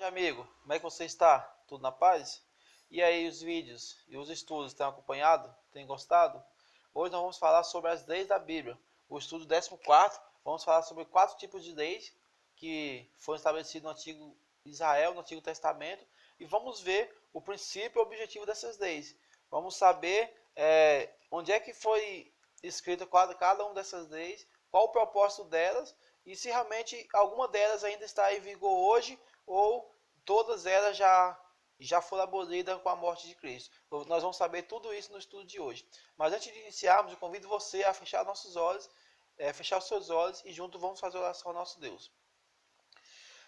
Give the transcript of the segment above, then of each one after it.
tarde, amigo. Como é que você está? Tudo na paz? E aí, os vídeos e os estudos têm acompanhado? Têm gostado? Hoje nós vamos falar sobre as leis da Bíblia. O estudo 14º, vamos falar sobre 4 tipos de leis que foram estabelecidos no Antigo Israel, no Antigo Testamento, e vamos ver o princípio e o objetivo dessas leis. Vamos saber onde é que foi escrita cada uma dessas leis, qual o propósito delas e se realmente alguma delas ainda está em vigor hoje ou todas elas já foram abolidas com a morte de Cristo. Nós vamos saber tudo isso no estudo de hoje. Mas antes de iniciarmos, eu convido você a fechar nossos olhos, fechar os seus olhos e juntos vamos fazer oração ao nosso Deus.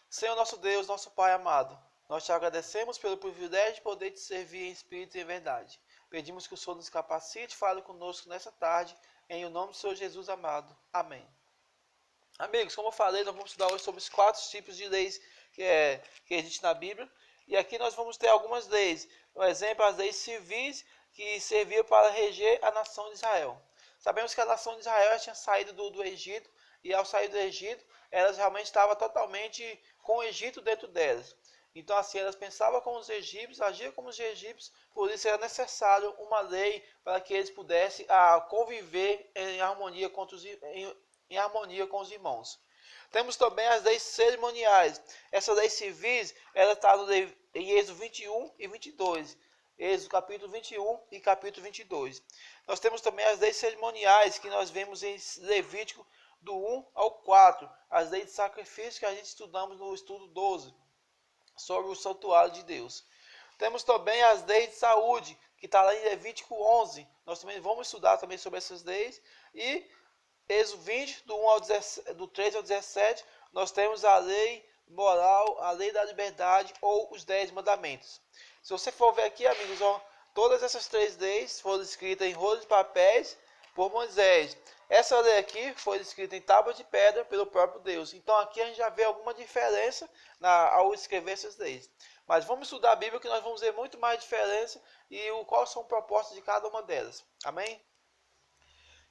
Senhor nosso Deus, nosso Pai amado, nós te agradecemos pelo privilégio de poder te servir em espírito e em verdade. Pedimos que o Senhor nos capacite e fale conosco nessa tarde, em o nome do Senhor Jesus amado. Amém. Amigos, como eu falei, nós vamos estudar hoje sobre os 4 tipos de leis que existem na Bíblia. E aqui nós vamos ter algumas leis. Por exemplo, as leis civis que serviam para reger a nação de Israel. Sabemos que a nação de Israel tinha saído do Egito, e ao sair do Egito, elas realmente estavam totalmente com o Egito dentro delas. Então, assim, elas pensavam como os egípcios, agiam como os egípcios, por isso era necessário uma lei para que eles pudessem conviver em harmonia em harmonia com os irmãos. Temos também as leis cerimoniais. Essas leis civis, ela está em Êxodo 21 e 22. Êxodo capítulo 21 e capítulo 22. Nós temos também as leis cerimoniais, que nós vemos em Levítico do 1 ao 4. As leis de sacrifício que a gente estudamos no estudo 12, sobre o santuário de Deus. Temos também as leis de saúde, que está lá em Levítico 11. Nós também vamos estudar também sobre essas leis. E Êxodo 20, do 13 ao 17, nós temos a lei moral, a lei da liberdade ou os 10 mandamentos. Se você for ver aqui, amigos, todas essas 3 leis foram escritas em rolos de papéis por Moisés. Essa lei aqui foi escrita em tábuas de pedra pelo próprio Deus. Então aqui a gente já vê alguma diferença ao escrever essas leis. Mas vamos estudar a Bíblia que nós vamos ver muito mais diferença e quais são os propósitos de cada uma delas. Amém?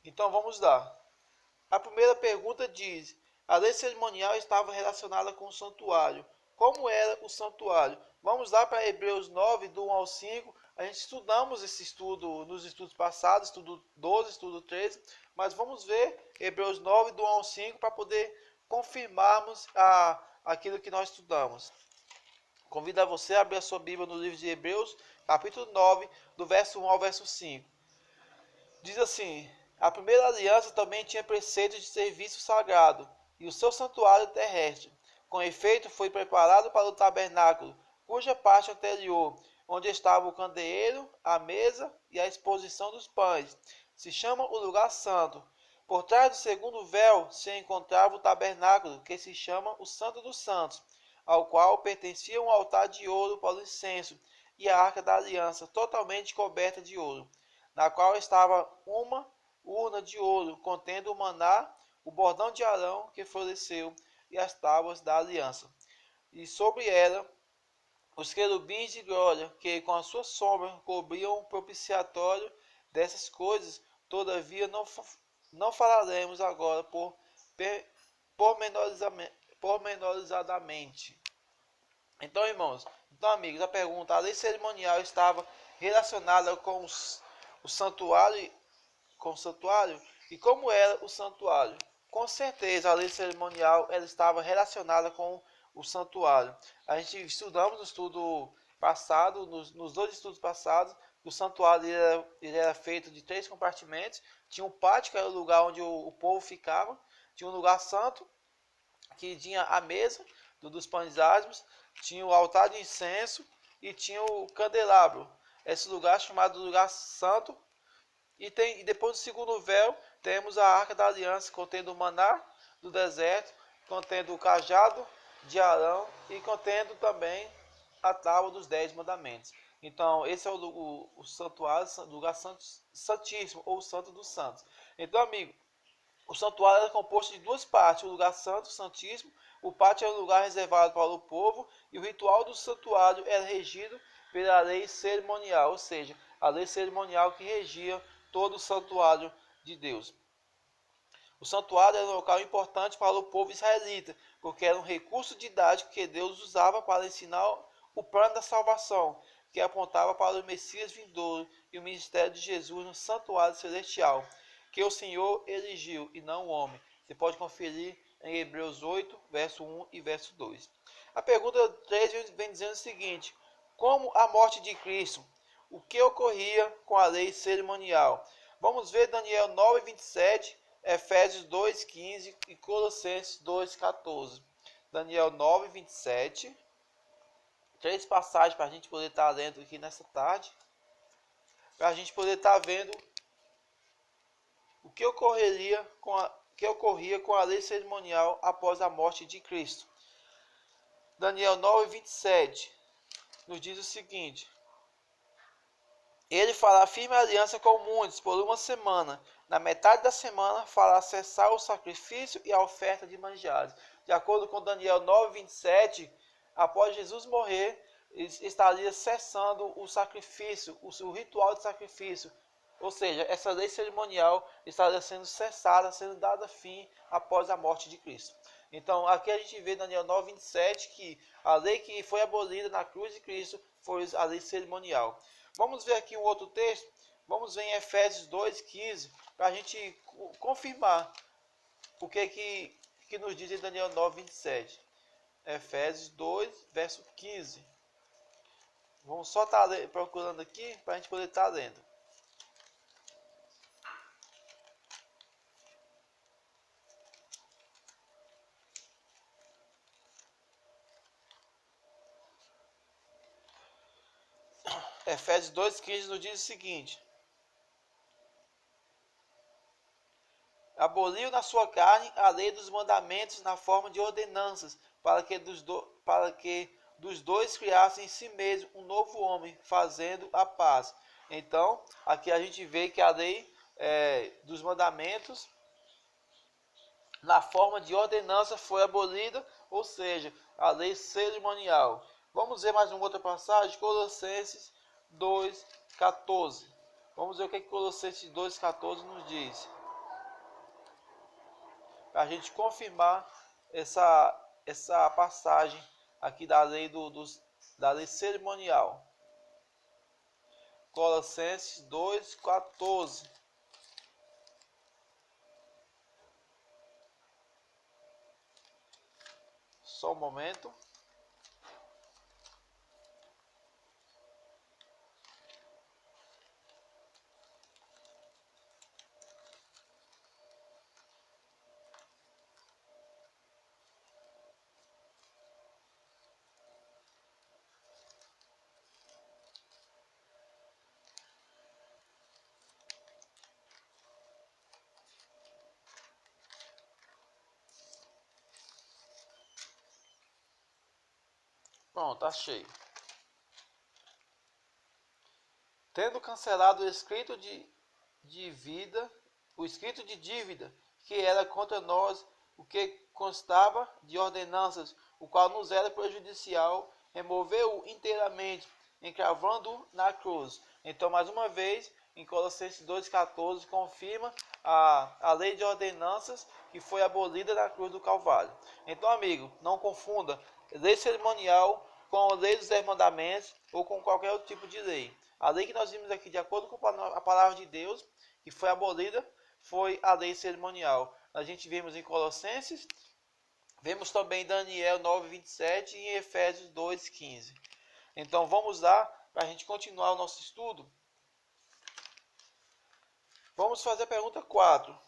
Então vamos lá. A primeira pergunta diz: a lei cerimonial estava relacionada com o santuário. Como era o santuário? Vamos lá para Hebreus 9, do 1 ao 5. A gente estudamos esse estudo nos estudos passados, estudo 12, estudo 13. Mas vamos ver Hebreus 9, do 1 ao 5, para poder confirmarmos aquilo que nós estudamos. Convido a você a abrir a sua Bíblia no livro de Hebreus, capítulo 9, do verso 1 ao verso 5. Diz assim: a primeira aliança também tinha preceitos de serviço sagrado e o seu santuário terrestre. Com efeito, foi preparado para o tabernáculo, cuja parte anterior, onde estava o candeeiro, a mesa e a exposição dos pães, se chama o lugar santo. Por trás do segundo véu se encontrava o tabernáculo, que se chama o Santo dos Santos, ao qual pertencia um altar de ouro para o incenso e a arca da aliança, totalmente coberta de ouro, na qual estava uma urna de ouro contendo o maná, o bordão de Arão que floresceu e as tábuas da aliança. E sobre ela os querubins de glória, que com a sua sombra cobriam o propiciatório. Dessas coisas, todavia, não falaremos agora pormenorizadamente. Então, irmãos, amigos, a pergunta: a lei cerimonial estava relacionada com o santuário, e como era o santuário? Com certeza, a lei cerimonial ela estava relacionada com o santuário. A gente estudamos no estudo passado, nos 2 estudos passados, que o santuário ele era feito de 3 compartimentos. Tinha um pátio, que era o lugar onde o povo ficava. Tinha um lugar santo, que tinha a mesa dos pães ázimos, tinha o altar de incenso e tinha o candelabro. Esse lugar chamado lugar santo. E depois do segundo véu, temos a arca da aliança, contendo o maná do deserto, contendo o cajado de Arão e contendo também a tábua dos 10 mandamentos. Então, esse é o santuário, o lugar santíssimo, ou santo dos santos. Então, amigo, o santuário era composto de 2 partes: o lugar santo, santíssimo. O pátio era o lugar reservado para o povo, e o ritual do santuário era regido pela lei cerimonial, ou seja, a lei cerimonial que regia todo o santuário de Deus. O santuário era um local importante para o povo israelita, porque era um recurso didático que Deus usava para ensinar o plano da salvação, que apontava para o Messias vindouro e o ministério de Jesus no santuário celestial, que o Senhor erigiu e não o homem. Você pode conferir em Hebreus 8, verso 1 e verso 2. A pergunta 3 vem dizendo o seguinte: como a morte de Cristo? O que ocorria com a lei cerimonial? Vamos ver Daniel 9, 27, Efésios 2, 15 e Colossenses 2, 14. Daniel 9, 27. Três passagens para a gente poder estar lendo aqui nessa tarde. Para a gente poder estar vendo o que ocorria com a lei cerimonial após a morte de Cristo. Daniel 9, 27 nos diz o seguinte: ele fará firme aliança com muitos por uma semana. Na metade da semana fará cessar o sacrifício e a oferta de manjares. De acordo com Daniel 9, 27, após Jesus morrer, estaria cessando o sacrifício, o ritual de sacrifício. Ou seja, essa lei cerimonial estaria sendo cessada, sendo dada fim após a morte de Cristo. Então, aqui a gente vê em Daniel 9, 27 que a lei que foi abolida na cruz de Cristo foi a lei cerimonial. Vamos ver aqui um outro texto. Vamos ver em Efésios 2, 15, para a gente confirmar o que nos diz em Daniel 9, 27. Efésios 2, verso 15. Vamos só estar procurando aqui para a gente poder estar lendo. Efésios 2,15 nos diz o seguinte: aboliu na sua carne a lei dos mandamentos na forma de ordenanças, para que dos dois criassem em si mesmo um novo homem, fazendo a paz. Então, aqui a gente vê que a lei dos mandamentos na forma de ordenança foi abolida, ou seja, a lei cerimonial. Vamos ver mais uma outra passagem, Colossenses 2,14. Vamos ver o que Colossenses 2,14 nos diz. Para a gente confirmar essa passagem aqui da lei, da lei cerimonial. Colossenses 2,14. Só um momento. Pronto, tá cheio. Tendo cancelado o escrito de dívida que era contra nós, o que constava de ordenanças, o qual nos era prejudicial, removeu-o inteiramente, encravando-o na cruz. Então, mais uma vez, em Colossenses 2,14, confirma a lei de ordenanças que foi abolida na cruz do Calvário. Então, amigo, não confunda lei cerimonial com a lei dos 10 mandamentos ou com qualquer outro tipo de lei. A lei que nós vimos aqui, de acordo com a palavra de Deus, que foi abolida, foi a lei cerimonial. A gente vimos em Colossenses, vemos também em Daniel 9, 27 e em Efésios 2, 15. Então vamos lá, para a gente continuar o nosso estudo. Vamos fazer a pergunta 4.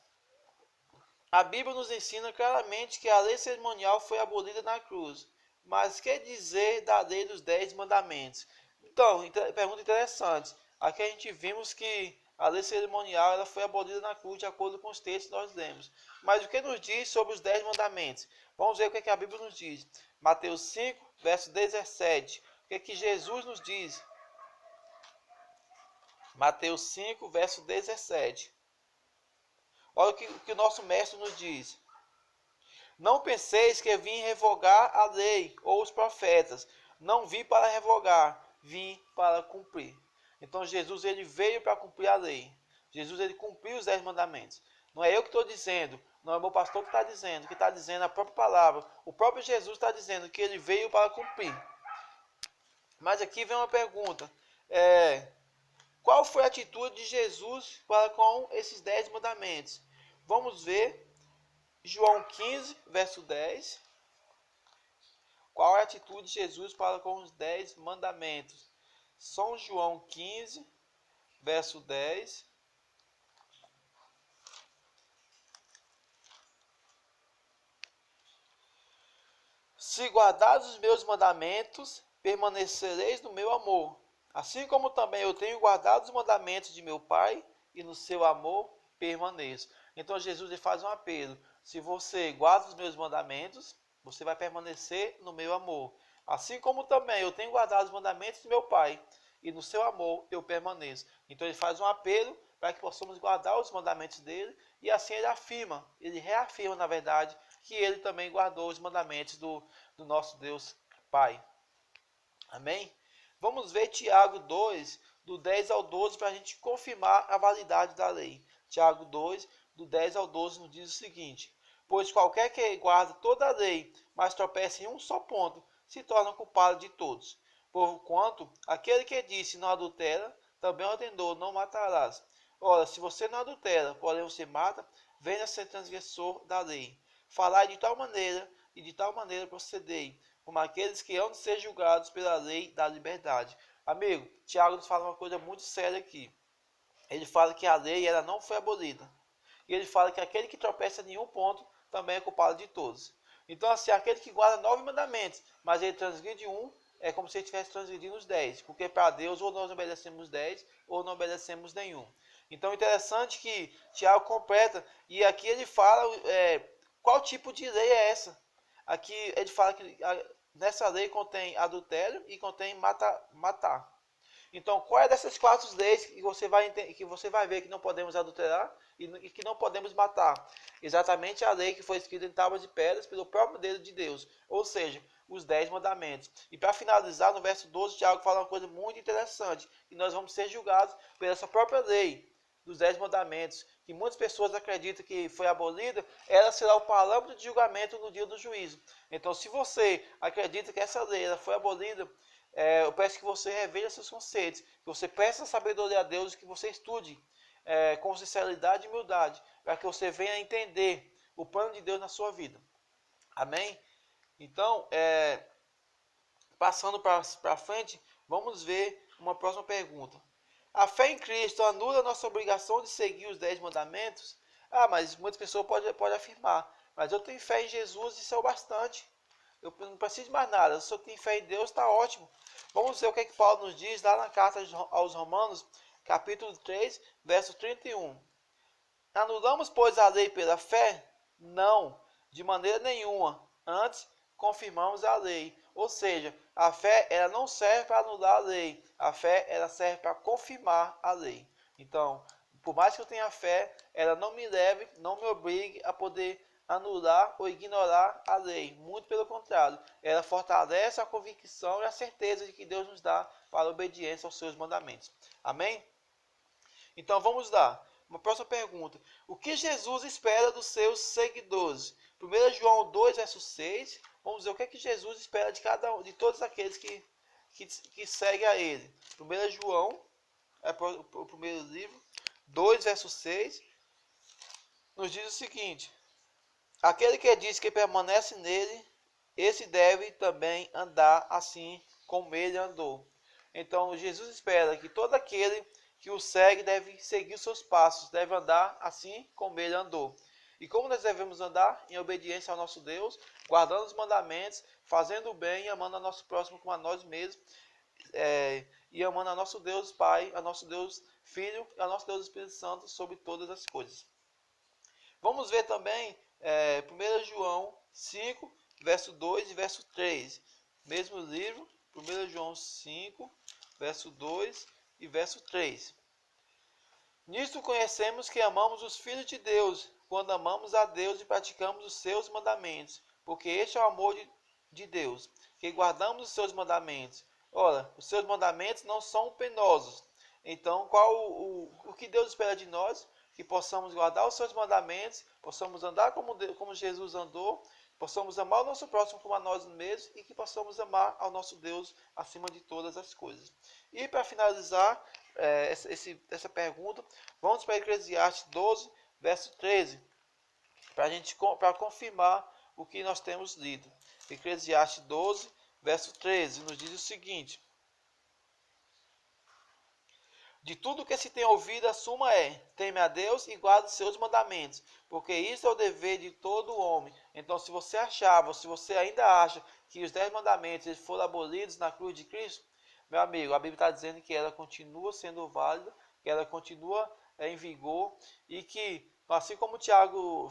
A Bíblia nos ensina claramente que a lei cerimonial foi abolida na cruz. Mas que dizer da lei dos 10 mandamentos? Então, pergunta interessante. Aqui a gente vimos que a lei cerimonial ela foi abolida na cruz de acordo com os textos que nós lemos. Mas o que nos diz sobre os 10 mandamentos? Vamos ver o que a Bíblia nos diz. Mateus 5, verso 17. O que Jesus nos diz? Mateus 5, verso 17. Olha o que o nosso mestre nos diz. Não penseis que vim revogar a lei ou os profetas. Não vim para revogar, vim para cumprir. Então Jesus ele veio para cumprir a lei. Jesus ele cumpriu os 10 mandamentos. Não é eu que estou dizendo, Não é o meu pastor que está dizendo, que está dizendo a própria palavra. O próprio Jesus está dizendo que ele veio para cumprir. Mas aqui vem uma pergunta. Qual foi a atitude de Jesus para com esses 10 mandamentos? Vamos ver João 15, verso 10. Qual é a atitude de Jesus para com os 10 mandamentos? São João 15, verso 10. Se guardares os meus mandamentos, permanecereis no meu amor. Assim como também eu tenho guardado os mandamentos de meu Pai, e no seu amor permaneço. Então Jesus lhe faz um apelo. Se você guarda os meus mandamentos, você vai permanecer no meu amor. Assim como também eu tenho guardado os mandamentos de meu Pai, e no seu amor eu permaneço. Então ele faz um apelo para que possamos guardar os mandamentos dele, e assim ele reafirma, na verdade, que ele também guardou os mandamentos do nosso Deus Pai. Amém? Vamos ver Tiago 2, do 10 ao 12, para a gente confirmar a validade da lei. Tiago 2, do 10 ao 12, nos diz o seguinte: pois qualquer que guarda toda a lei, mas tropeça em um só ponto, se torna culpado de todos. Porquanto aquele que disse não adultera, também ordenou não matarás. Ora, se você não adultera, porém você mata, venha a ser transgressor da lei. Falai de tal maneira e de tal maneira procedei, como aqueles que hão de ser julgados pela lei da liberdade. Amigo, Tiago nos fala uma coisa muito séria aqui. Ele fala que a lei ela não foi abolida. E ele fala que aquele que tropeça em um ponto também é culpado de todos. Então, assim, aquele que guarda 9 mandamentos, mas ele transgride um, é como se ele estivesse transgredindo os 10. Porque para Deus, ou nós obedecemos 10, ou não obedecemos nenhum. Então, interessante que Tiago completa, e aqui ele fala qual tipo de lei é essa. Aqui ele fala que nessa lei contém adultério e contém matar. Então, qual é dessas 4 leis que você vai ver que não podemos adulterar e que não podemos matar? Exatamente a lei que foi escrita em tábuas de pedras pelo próprio dedo de Deus, ou seja, os 10 mandamentos. E para finalizar, no verso 12, Tiago fala uma coisa muito interessante, que nós vamos ser julgados pela essa própria lei dos 10 mandamentos, que muitas pessoas acreditam que foi abolida, ela será o parâmetro de julgamento no dia do juízo. Então, se você acredita que essa lei ela foi abolida, eu peço que você reveja seus conceitos, que você peça sabedoria a Deus, que você estude com sinceridade e humildade, para que você venha entender o plano de Deus na sua vida. Amém? Então, passando para frente, vamos ver uma próxima pergunta. A fé em Cristo anula a nossa obrigação de seguir os 10 mandamentos? Mas muitas pessoas podem afirmar, mas eu tenho fé em Jesus, isso é o bastante. Eu não preciso de mais nada, se eu tenho fé em Deus, está ótimo. Vamos ver o que Paulo nos diz lá na carta aos Romanos, capítulo 3, verso 31. Anulamos, pois, a lei pela fé? Não, de maneira nenhuma. Antes, confirmamos a lei. Ou seja, a fé ela não serve para anular a lei. A fé ela serve para confirmar a lei. Então, por mais que eu tenha fé, ela não me leve, não me obrigue a poder anular ou ignorar a lei. Muito pelo contrário, ela fortalece a convicção e a certeza de que Deus nos dá para a obediência aos seus mandamentos. Amém? Então vamos lá. Uma próxima pergunta. O que Jesus espera dos seus seguidores? 1 João 2, verso 6. Vamos ver o que é que Jesus espera de cada um, de todos aqueles que seguem a ele. 1 João, o primeiro livro, 2, verso 6, nos diz o seguinte: aquele que diz que permanece nele, esse deve também andar assim como ele andou. Então Jesus espera que todo aquele que o segue deve seguir os seus passos, deve andar assim como ele andou. E como nós devemos andar? Em obediência ao nosso Deus, guardando os mandamentos, fazendo o bem e amando ao nosso próximo como a nós mesmos, e amando ao nosso Deus Pai, ao nosso Deus Filho e ao nosso Deus Espírito Santo sobre todas as coisas. Vamos ver também 1 João 5, verso 2 e verso 3. Mesmo livro, 1 João 5, verso 2 e verso 3. Nisto conhecemos que amamos os filhos de Deus, quando amamos a Deus e praticamos os seus mandamentos, porque este é o amor de Deus, que guardamos os seus mandamentos. Ora, os seus mandamentos não são penosos. Então, qual o que Deus espera de nós? que possamos guardar os seus mandamentos, possamos andar como Jesus andou, possamos amar o nosso próximo como a nós mesmos e que possamos amar ao nosso Deus acima de todas as coisas. E para finalizar essa pergunta, vamos para Eclesiastes 12, verso 13, para confirmar o que nós temos lido. Eclesiastes 12, verso 13, nos diz o seguinte: de tudo que se tem ouvido, a suma é: teme a Deus e guarde os seus mandamentos, porque isso é o dever de todo homem. Então, se você achava, se você ainda acha que os 10 mandamentos eles foram abolidos na cruz de Cristo, meu amigo, a Bíblia está dizendo que ela continua sendo válida, que ela continua em vigor e que, assim como Tiago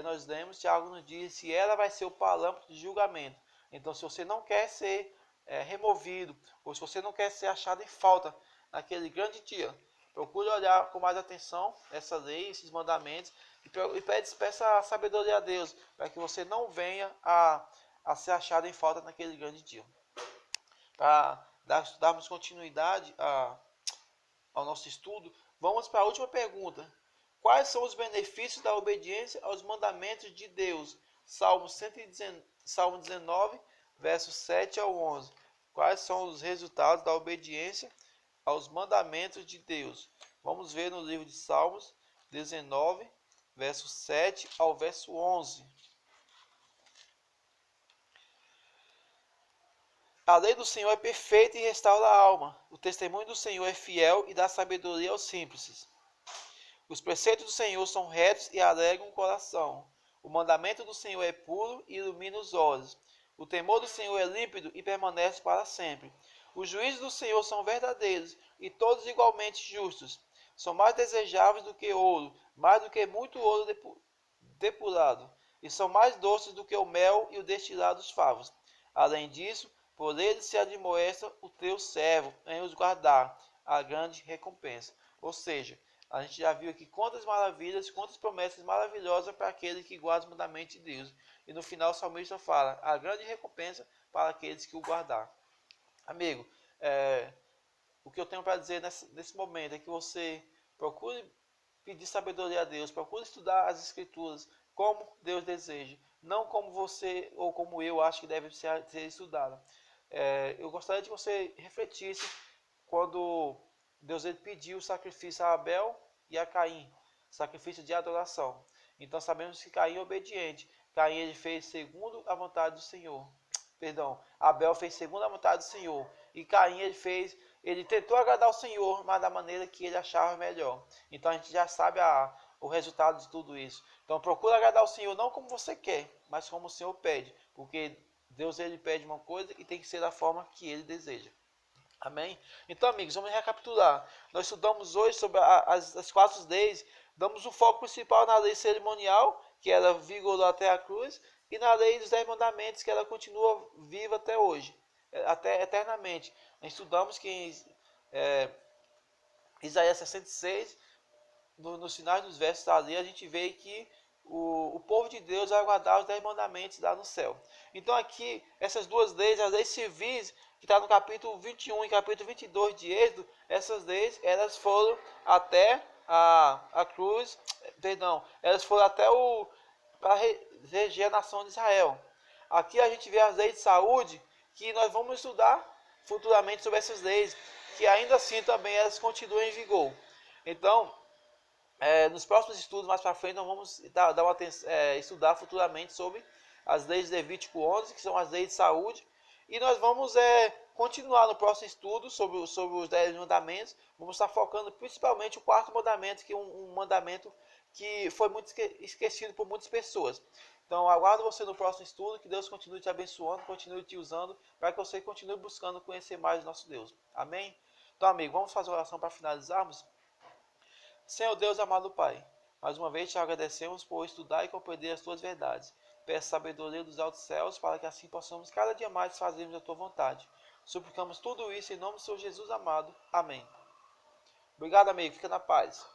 nós lemos, Tiago nos diz que ela vai ser o parâmetro de julgamento. Então, se você não quer ser removido, ou se você não quer ser achado em falta naquele grande dia, procure olhar com mais atenção essa lei, esses mandamentos, e peça a sabedoria a Deus, para que você não venha a ser achado em falta naquele grande dia. Para darmos continuidade ao nosso estudo, vamos para a última pergunta. Quais são os benefícios da obediência aos mandamentos de Deus? Salmo 19, versos 7 ao 11. Quais são os resultados da obediência aos mandamentos de Deus? Vamos ver no livro de Salmos 19, verso 7 ao verso 11. A lei do Senhor é perfeita e restaura a alma. O testemunho do Senhor é fiel e dá sabedoria aos simples. Os preceitos do Senhor são retos e alegram o coração. O mandamento do Senhor é puro e ilumina os olhos. O temor do Senhor é límpido e permanece para sempre. Os juízos do Senhor são verdadeiros e todos igualmente justos. São mais desejáveis do que ouro, mais do que muito ouro depurado, e são mais doces do que o mel e o destilado dos favos. Além disso, por eles se admoesta o teu servo em os guardar a grande recompensa. Ou seja, a gente já viu aqui quantas maravilhas, quantas promessas maravilhosas para aquele que guarda os mandamentos de Deus. E no final o salmista fala, a grande recompensa para aqueles que o guardar. Amigo, o que eu tenho para dizer nesse momento é que você procure pedir sabedoria a Deus, procure estudar as Escrituras como Deus deseja, não como você ou como eu acho que deve ser estudada. Eu gostaria de você refletisse quando Deus ele pediu o sacrifício a Abel e a Caim, sacrifício de adoração. Então sabemos que Caim é obediente. Caim ele fez segundo a vontade do Senhor. Perdão, Abel fez segundo a vontade do Senhor. E Caim ele tentou agradar o Senhor, mas da maneira que ele achava melhor. Então a gente já sabe o resultado de tudo isso. Então procura agradar o Senhor não como você quer, mas como o Senhor pede. Porque Deus ele pede uma coisa e tem que ser da forma que ele deseja. Amém? Então, amigos, vamos recapitular. Nós estudamos hoje sobre as 4 leis. Damos o foco principal na lei cerimonial, que ela vigorou até a cruz, e na lei dos 10 mandamentos, que ela continua viva até hoje, até eternamente. Nós estudamos que em Isaías 66, nos finais dos versos ali, a gente vê que o povo de Deus vai guardar os 10 mandamentos lá no céu. Então aqui, essas 2 leis, as leis civis, que está no capítulo 21 e capítulo 22 de Êxodo, essas leis, elas foram até a cruz, perdão, elas foram até para reger a nação de Israel. Aqui a gente vê as leis de saúde, que nós vamos estudar futuramente sobre essas leis, que ainda assim também elas continuam em vigor. Então, nos próximos estudos mais para frente, nós vamos estudar futuramente sobre as leis de Levítico 11, que são as leis de saúde, e nós vamos continuar no próximo estudo sobre os 10 mandamentos. Vamos estar focando principalmente o 4º mandamento, que é um mandamento que foi muito esquecido por muitas pessoas. Então, aguardo você no próximo estudo, que Deus continue te abençoando, continue te usando, para que você continue buscando conhecer mais o nosso Deus. Amém? Então, amigo, vamos fazer uma oração para finalizarmos? Senhor Deus, amado Pai, mais uma vez te agradecemos por estudar e compreender as tuas verdades. Peço sabedoria dos altos céus para que assim possamos cada dia mais fazermos a tua vontade. Suplicamos tudo isso em nome do Senhor Jesus amado. Amém. Obrigado, amigo. Fica na paz.